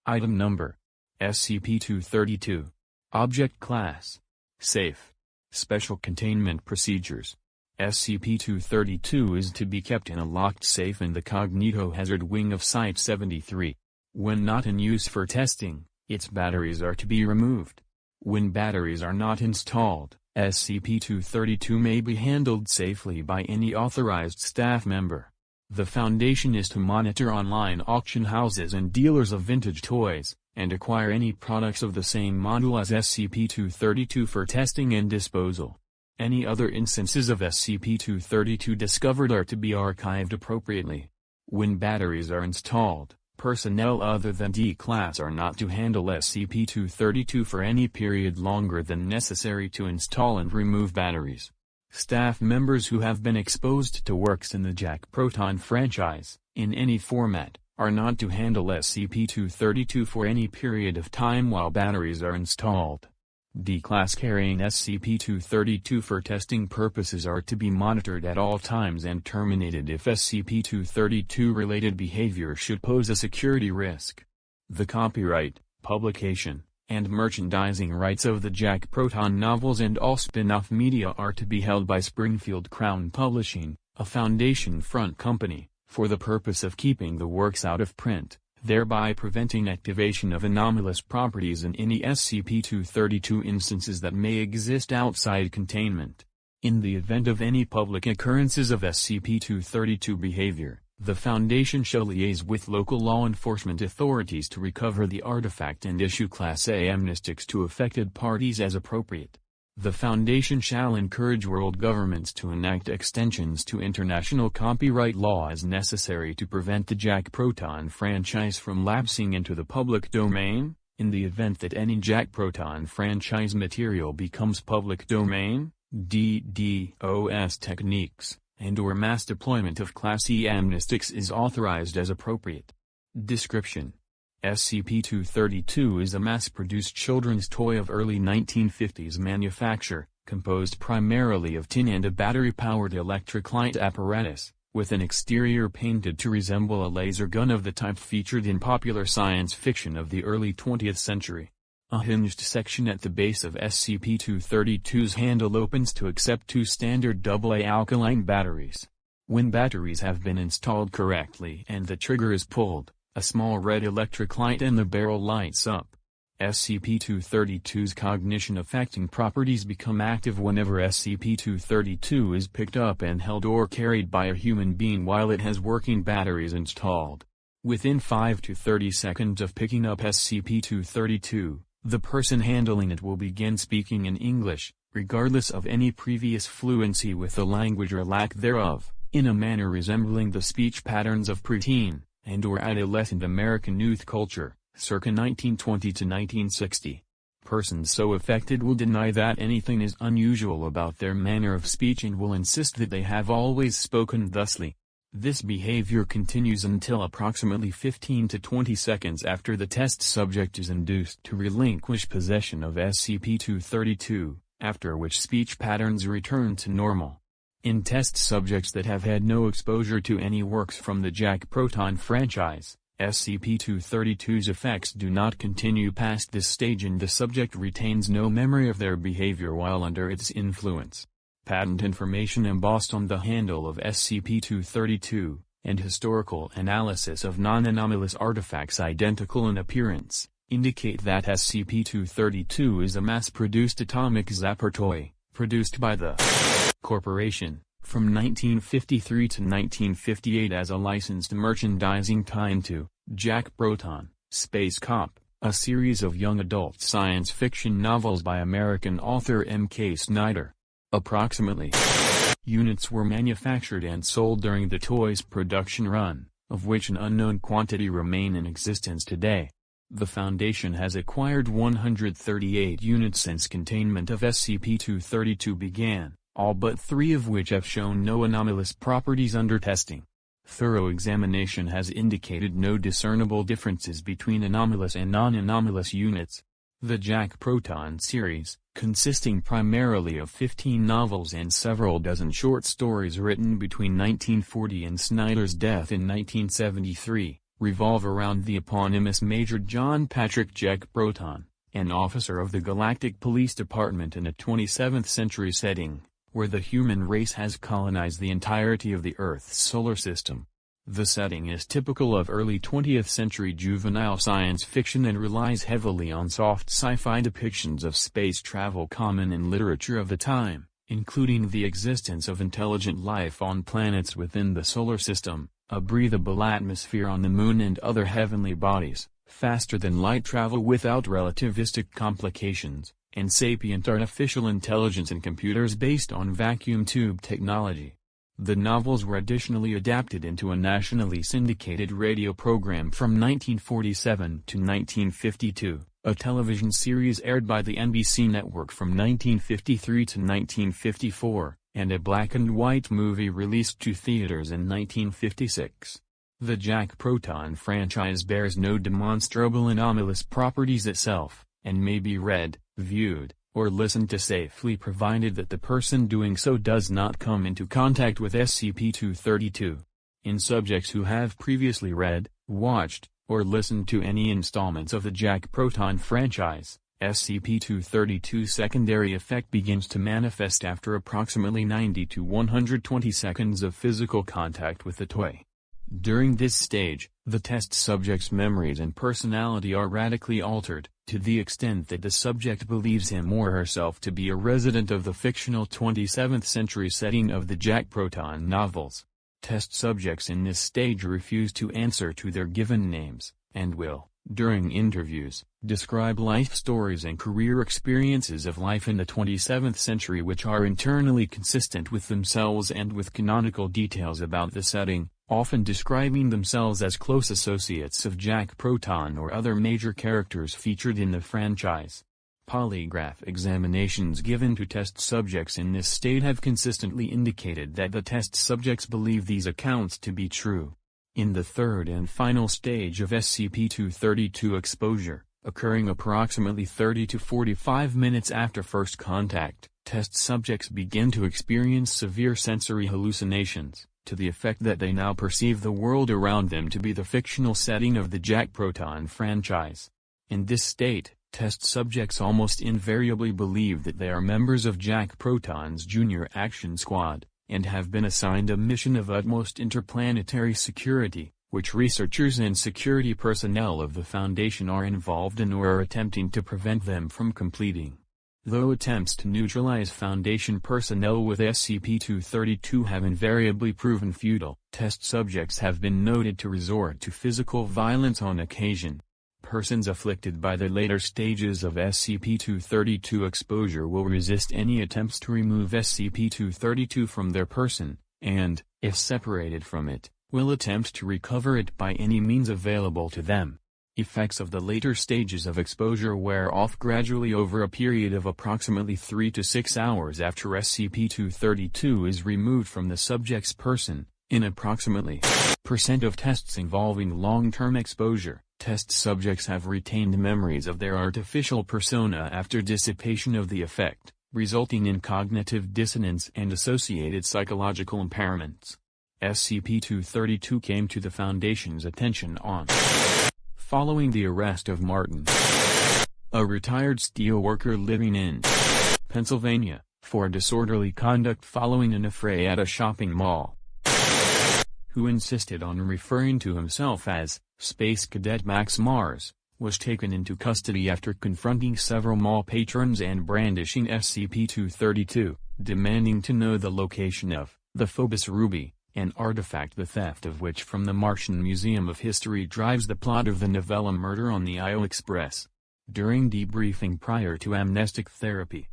Item Number: SCP-232. Object Class: Safe. Special Containment Procedures: SCP-232 is to be kept in a locked safe in the Cognitohazard Wing of Site-73. When not in use for testing, its batteries are to be removed. When batteries are not installed, SCP-232 may be handled safely by any authorized staff member. The Foundation is to monitor online auction houses and dealers of vintage toys, and acquire any products of the same model as SCP-232 for testing and disposal. Any other instances of SCP-232 discovered are to be archived appropriately. When batteries are installed, personnel other than D-Class are not to handle SCP-232 for any period longer than necessary to install and remove batteries. Staff members who have been exposed to works in the Jack Proton franchise, in any format, are not to handle SCP-232 for any period of time while batteries are installed. D-Class carrying SCP-232 for testing purposes are to be monitored at all times and terminated if SCP-232-related behavior should pose a security risk. The copyright, publication, and merchandising rights of the Jack Proton novels and all spin-off media are to be held by Springfield Crown Publishing, a Foundation front company, for the purpose of keeping the works out of print, thereby preventing activation of anomalous properties in any SCP-232 instances that may exist outside containment. In the event of any public occurrences of SCP-232 behavior, the Foundation shall liaise with local law enforcement authorities to recover the artifact and issue Class A amnestics to affected parties as appropriate. The Foundation shall encourage world governments to enact extensions to international copyright law as necessary to prevent the Jack Proton franchise from lapsing into the public domain. In the event that any Jack Proton franchise material becomes public domain, DDoS techniques, and/or mass deployment of Class E amnestics is authorized as appropriate. Description: SCP-232 is a mass-produced children's toy of early 1950s manufacture, composed primarily of tin and a battery-powered electric light apparatus, with an exterior painted to resemble a laser gun of the type featured in popular science fiction of the early 20th century. A hinged section at the base of SCP-232's handle opens to accept two standard AA alkaline batteries. When batteries have been installed correctly and the trigger is pulled, a small red electric light in the barrel lights up. SCP-232's cognition-affecting properties become active whenever SCP-232 is picked up and held or carried by a human being while it has working batteries installed. Within 5 to 30 seconds of picking up SCP-232, the person handling it will begin speaking in English, regardless of any previous fluency with the language or lack thereof, in a manner resembling the speech patterns of preteen and/or adolescent American youth culture, circa 1920 to 1960. Persons so affected will deny that anything is unusual about their manner of speech and will insist that they have always spoken thusly. This behavior continues until approximately 15 to 20 seconds after the test subject is induced to relinquish possession of SCP-232, after which speech patterns return to normal. In test subjects that have had no exposure to any works from the Jack Proton franchise, SCP-232's effects do not continue past this stage and the subject retains no memory of their behavior while under its influence. Patent information embossed on the handle of SCP-232, and historical analysis of non-anomalous artifacts identical in appearance, indicate that SCP-232 is a mass-produced atomic zapper toy, produced by the Corporation, from 1953 to 1958 as a licensed merchandising tie-in to Jack Proton, Space Cop, a series of young adult science fiction novels by American author M.K. Snyder. Approximately units were manufactured and sold during the toy's production run, of which an unknown quantity remain in existence today. The Foundation has acquired 138 units since containment of SCP-232 began, all but 3 of which have shown no anomalous properties under testing. Thorough examination has indicated no discernible differences between anomalous and non-anomalous units. The Jack Proton series, consisting primarily of 15 novels and several dozen short stories written between 1940 and Snyder's death in 1973, revolve around the eponymous Major John Patrick Jack Proton, an officer of the Galactic Police Department in a 27th century setting, where the human race has colonized the entirety of the Earth's solar system. The setting is typical of early 20th century juvenile science fiction and relies heavily on soft sci-fi depictions of space travel common in literature of the time, including the existence of intelligent life on planets within the solar system, a breathable atmosphere on the moon and other heavenly bodies, faster than light travel without relativistic complications, and sapient artificial intelligence and computers based on vacuum tube technology. The novels were additionally adapted into a nationally syndicated radio program from 1947 to 1952, a television series aired by the NBC network from 1953 to 1954, and a black-and-white movie released to theaters in 1956. The Jack Proton franchise bears no demonstrable anomalous properties itself, and may be read, viewed, or listened to safely provided that the person doing so does not come into contact with SCP-232. In subjects who have previously read, watched, or listened to any installments of the Jack Proton franchise, SCP-232's secondary effect begins to manifest after approximately 90 to 120 seconds of physical contact with the toy. During this stage, the test subject's memories and personality are radically altered, to the extent that the subject believes him or herself to be a resident of the fictional 27th century setting of the Jack Proton novels. Test subjects in this stage refuse to answer to their given names, and will, during interviews, describe life stories and career experiences of life in the 27th century which are internally consistent with themselves and with canonical details about the setting, often describing themselves as close associates of Jack Proton or other major characters featured in the franchise. Polygraph examinations given to test subjects in this state have consistently indicated that the test subjects believe these accounts to be true. In the third and final stage of SCP-232 exposure, occurring approximately 30 to 45 minutes after first contact, test subjects begin to experience severe sensory hallucinations, to the effect that they now perceive the world around them to be the fictional setting of the Jack Proton franchise. In this state, test subjects almost invariably believe that they are members of Jack Proton's Junior Action Squad, and have been assigned a mission of utmost interplanetary security, which researchers and security personnel of the Foundation are involved in or are attempting to prevent them from completing. Though attempts to neutralize Foundation personnel with SCP-232 have invariably proven futile, test subjects have been noted to resort to physical violence on occasion. Persons afflicted by the later stages of SCP-232 exposure will resist any attempts to remove SCP-232 from their person, and, if separated from it, will attempt to recover it by any means available to them. Effects of the later stages of exposure wear off gradually over a period of approximately 3 to 6 hours after SCP-232 is removed from the subject's person. In approximately % of tests involving long-term exposure, test subjects have retained memories of their artificial persona after dissipation of the effect, resulting in cognitive dissonance and associated psychological impairments. SCP-232 came to the Foundation's attention on following the arrest of Martin, a retired steelworker living in Pennsylvania, for disorderly conduct following an affray at a shopping mall, who insisted on referring to himself as Space Cadet Max Mars, was taken into custody after confronting several mall patrons and brandishing SCP-232, demanding to know the location of the Phobos Ruby, an artifact the theft of which from the Martian Museum of History drives the plot of the novella Murder on the Isle Express. During debriefing prior to amnestic therapy,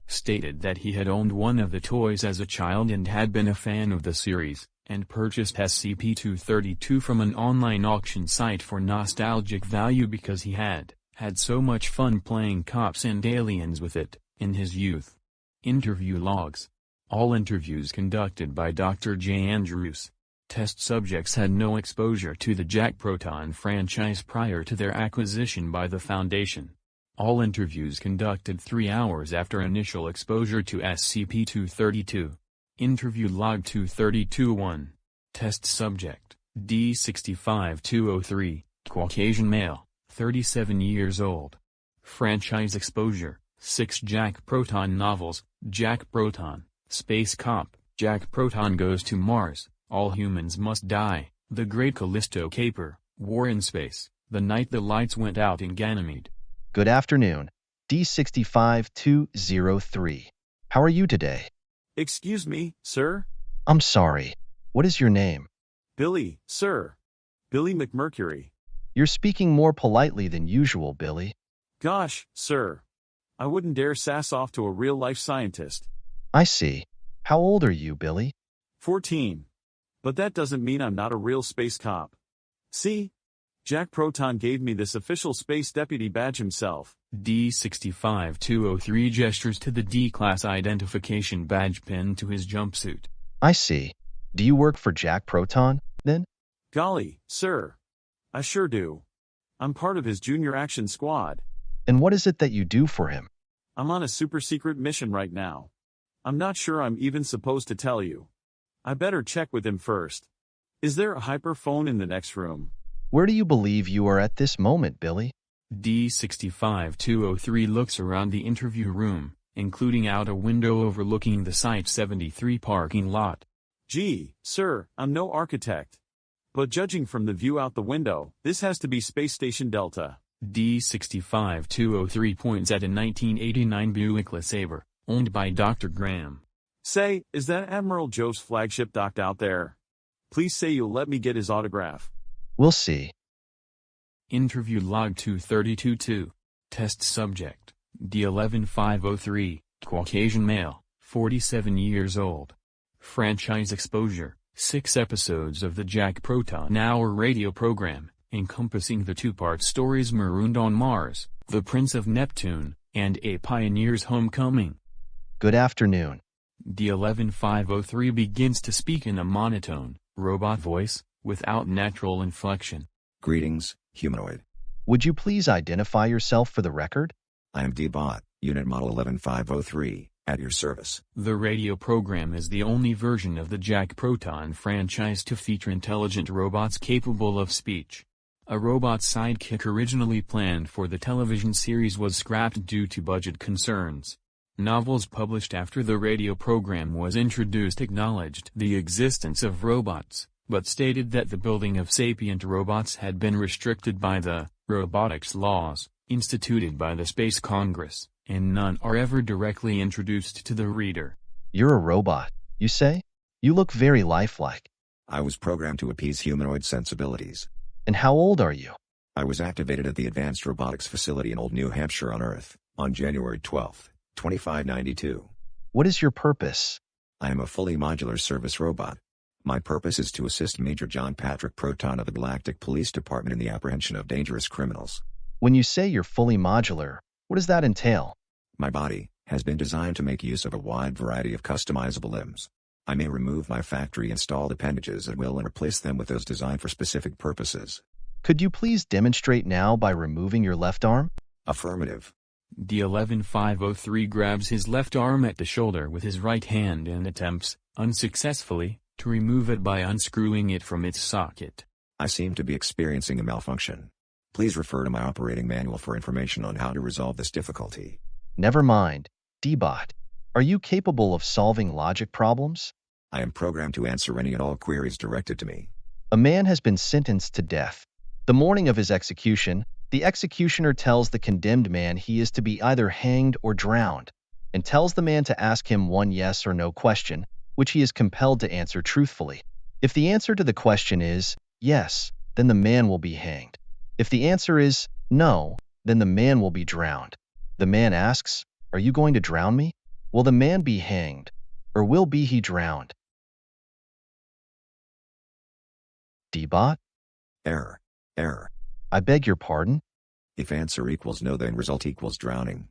stated that he had owned one of the toys as a child and had been a fan of the series, and purchased SCP-232 from an online auction site for nostalgic value because he had so much fun playing cops and aliens with it, in his youth. Interview logs. All interviews conducted by Dr. J. Andrews. Test subjects had no exposure to the Jack Proton franchise prior to their acquisition by the Foundation. All interviews conducted 3 hours after initial exposure to SCP-232. Interview log 232-1. Test subject, D65203, Caucasian male, 37 years old. Franchise exposure, 6 Jack Proton novels, Jack Proton, Space Cop, Jack Proton Goes to Mars, All Humans Must Die, The Great Callisto Caper, War in Space, The Night the Lights Went Out in Ganymede. Good afternoon, D65203. How are you today? Excuse me, sir? I'm sorry. What is your name? Billy, sir. Billy McMurcury. You're speaking more politely than usual, Billy. Gosh, sir. I wouldn't dare sass off to a real-life scientist. I see. How old are you, Billy? 14. But that doesn't mean I'm not a real space cop. See? Jack Proton gave me this official space deputy badge himself. D65203 gestures to the D-Class identification badge pinned to his jumpsuit. I see. Do you work for Jack Proton, then? Golly, sir. I sure do. I'm part of his junior action squad. And what is it that you do for him? I'm on a super-secret mission right now. I'm not sure I'm even supposed to tell you. I better check with him first. Is there a hyperphone in the next room? Where do you believe you are at this moment, Billy? D65203 looks around the interview room, including out a window overlooking the Site 73 parking lot. Gee, sir, I'm no architect. But judging from the view out the window, this has to be Space Station Delta. D65203 points at a 1989 Buick LeSabre, owned by Dr. Graham. Say, is that Admiral Joe's flagship docked out there? Please say you'll let me get his autograph. We'll see. Interview log 232-2. Test subject, D11503, Caucasian male, 47 years old. Franchise exposure, 6 episodes of the Jack Proton Hour radio program, encompassing the 2-part stories Marooned on Mars, The Prince of Neptune, and A Pioneer's Homecoming. Good afternoon. D11503 begins to speak in a monotone, robot voice, without natural inflection. Greetings, humanoid. Would you please identify yourself for the record? I am D-Bot, Unit Model 11503, at your service. The radio program is the only version of the Jack Proton franchise to feature intelligent robots capable of speech. A robot sidekick originally planned for the television series was scrapped due to budget concerns. Novels published after the radio program was introduced acknowledged the existence of robots, but stated that the building of sapient robots had been restricted by the robotics laws instituted by the Space Congress, and none are ever directly introduced to the reader. You're a robot, you say? You look very lifelike. I was programmed to appease humanoid sensibilities. And how old are you? I was activated at the Advanced Robotics Facility in Old New Hampshire on Earth, on January 12, 2592. What is your purpose? I am a fully modular service robot. My purpose is to assist Major John Patrick Proton of the Galactic Police Department in the apprehension of dangerous criminals. When you say you're fully modular, what does that entail? My body has been designed to make use of a wide variety of customizable limbs. I may remove my factory-installed appendages at will and replace them with those designed for specific purposes. Could you please demonstrate now by removing your left arm? Affirmative. D11503 grabs his left arm at the shoulder with his right hand and attempts, unsuccessfully, to remove it by unscrewing it from its socket. I seem to be experiencing a malfunction. Please refer to my operating manual for information on how to resolve this difficulty. Never mind, D-Bot. Are you capable of solving logic problems? I am programmed to answer any and all queries directed to me. A man has been sentenced to death. The morning of his execution, the executioner tells the condemned man he is to be either hanged or drowned, and tells the man to ask him one yes or no question, which he is compelled to answer truthfully. If the answer to the question is yes, then the man will be hanged. If the answer is no, then the man will be drowned. The man asks, "Are you going to drown me? Will the man be hanged, or will be he drowned?" D-Bot? Error. Error. I beg your pardon? If answer equals no, then result equals drowning.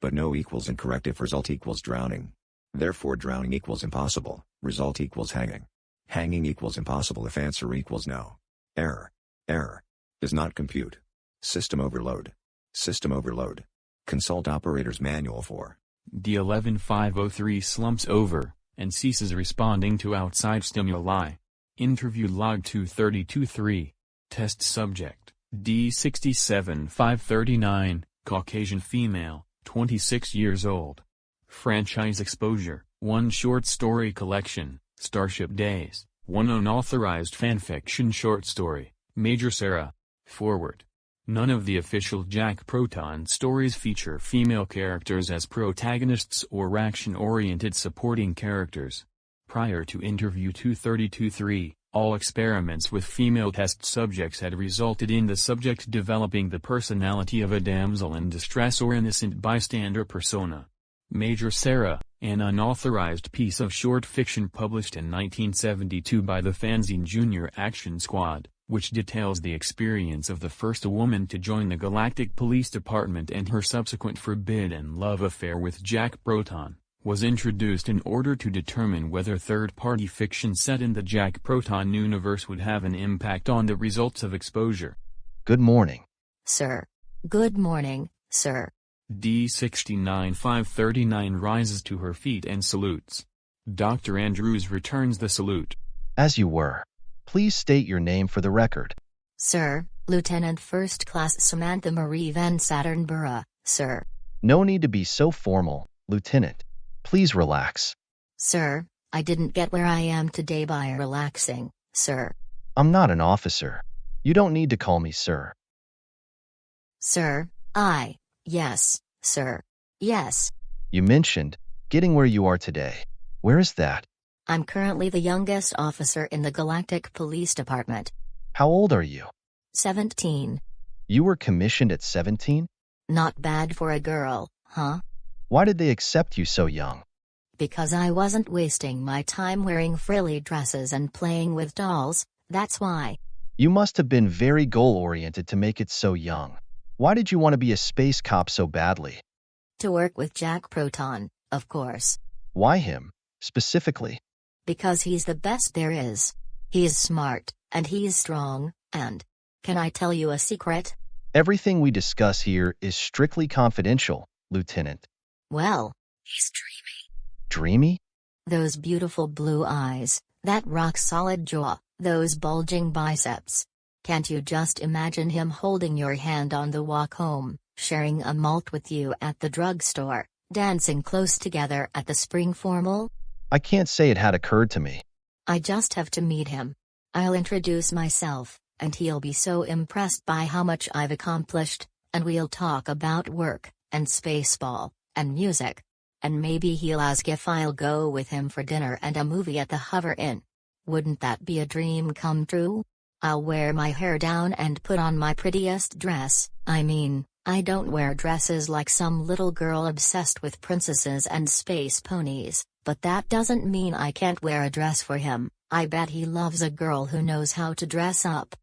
But no equals incorrect if result equals drowning. Therefore drowning equals impossible, result equals hanging. Hanging equals impossible if answer equals no. Error. Error. Does not compute. System overload. System overload. Consult operator's manual for. D11503 slumps over, and ceases responding to outside stimuli. Interview log 232-3. Test subject, D67-539, Caucasian female, 26 years old. Franchise exposure, 1 short story collection, Starship Days, 1 unauthorized fanfiction short story, Major Sarah. Forward. None of the official Jack Proton stories feature female characters as protagonists or action-oriented supporting characters. Prior to Interview 232-3, all experiments with female test subjects had resulted in the subject developing the personality of a damsel in distress or innocent bystander persona. Major Sarah, an unauthorized piece of short fiction published in 1972 by the fanzine Junior Action Squad, which details the experience of the first woman to join the Galactic Police Department and her subsequent forbidden love affair with Jack Proton, was introduced in order to determine whether third-party fiction set in the Jack Proton universe would have an impact on the results of exposure. Good morning. Sir. Good morning, sir. D69-539 rises to her feet and salutes. Dr. Andrews returns the salute. As you were. Please state your name for the record. Sir, Lieutenant First Class Samantha Marie Van Saturnborough, sir. No need to be so formal, Lieutenant. Please relax. Sir, I didn't get where I am today by relaxing, sir. I'm not an officer. You don't need to call me sir. Sir, yes, sir. Yes. You mentioned getting where you are today. Where is that? I'm currently the youngest officer in the Galactic Police Department. How old are you? 17. You were commissioned at 17? Not bad for a girl, huh? Why did they accept you so young? Because I wasn't wasting my time wearing frilly dresses and playing with dolls, that's why. You must have been very goal-oriented to make it so young. Why did you want to be a space cop so badly? To work with Jack Proton, of course. Why him, specifically? Because he's the best there is. He's smart, and he's strong, and... Can I tell you a secret? Everything we discuss here is strictly confidential, Lieutenant. Well, he's dreamy. Dreamy? Those beautiful blue eyes, that rock-solid jaw, those bulging biceps. Can't you just imagine him holding your hand on the walk home, sharing a malt with you at the drugstore, dancing close together at the spring formal? I can't say it had occurred to me. I just have to meet him. I'll introduce myself, and he'll be so impressed by how much I've accomplished, and we'll talk about work, and spaceball, and music. And maybe he'll ask if I'll go with him for dinner and a movie at the Hover Inn. Wouldn't that be a dream come true? I'll wear my hair down and put on my prettiest dress. I mean, I don't wear dresses like some little girl obsessed with princesses and space ponies, but that doesn't mean I can't wear a dress for him. I bet he loves a girl who knows how to dress up.